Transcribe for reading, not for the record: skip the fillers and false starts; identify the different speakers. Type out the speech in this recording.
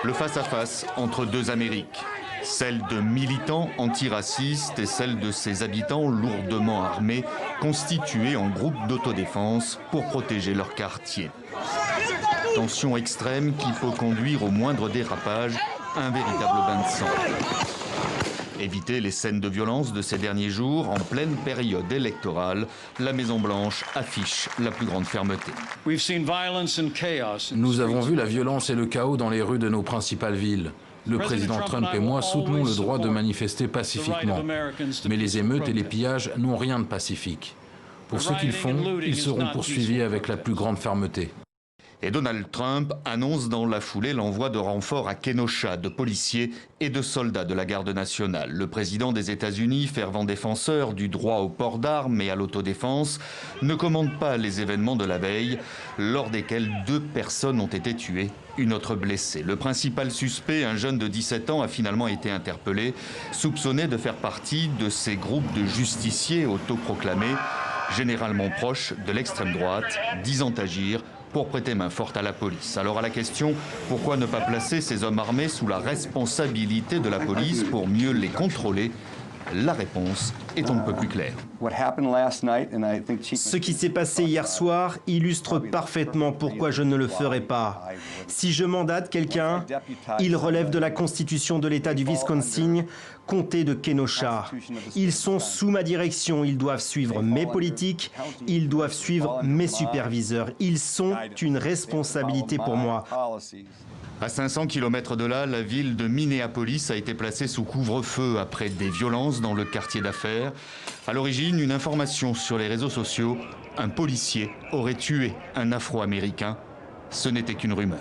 Speaker 1: Le face-à-face entre deux Amériques, celle de militants antiracistes et celle de ses habitants lourdement armés, constitués en groupes d'autodéfense pour protéger leur quartier. Tension extrême qui peut conduire au moindre dérapage à un véritable bain de sang. Éviter les scènes de violence de ces derniers jours, en pleine période électorale, la Maison-Blanche affiche la plus grande fermeté.
Speaker 2: Nous avons vu la violence et le chaos dans les rues de nos principales villes. Le président Trump et moi soutenons le droit de manifester pacifiquement. Mais les émeutes et les pillages n'ont rien de pacifique. Pour ce qu'ils font, ils seront poursuivis avec la plus grande fermeté.
Speaker 1: Et Donald Trump annonce dans la foulée l'envoi de renforts à Kenosha de policiers et de soldats de la garde nationale. Le président des États-Unis, fervent défenseur du droit au port d'armes et à l'autodéfense, ne commande pas les événements de la veille, lors desquels 2 personnes ont été tuées, une autre blessée. Le principal suspect, un jeune de 17 ans, a finalement été interpellé, soupçonné de faire partie de ces groupes de justiciers autoproclamés, généralement proches de l'extrême droite, disant agir pour prêter main forte à la police. Alors à la question, pourquoi ne pas placer ces hommes armés sous la responsabilité de la police pour mieux les contrôler? La réponse est on ne peut plus claire.
Speaker 3: Ce qui s'est passé hier soir illustre parfaitement pourquoi je ne le ferai pas. Si je mandate quelqu'un, il relève de la Constitution de l'État du Wisconsin, comté de Kenosha. Ils sont sous ma direction, ils doivent suivre mes politiques, ils doivent suivre mes superviseurs. Ils sont une responsabilité pour moi.
Speaker 1: À 500 km de là, la ville de Minneapolis a été placée sous couvre-feu après des violences dans le quartier d'affaires. À l'origine, une information sur les réseaux sociaux, un policier aurait tué un Afro-Américain. Ce n'était qu'une rumeur.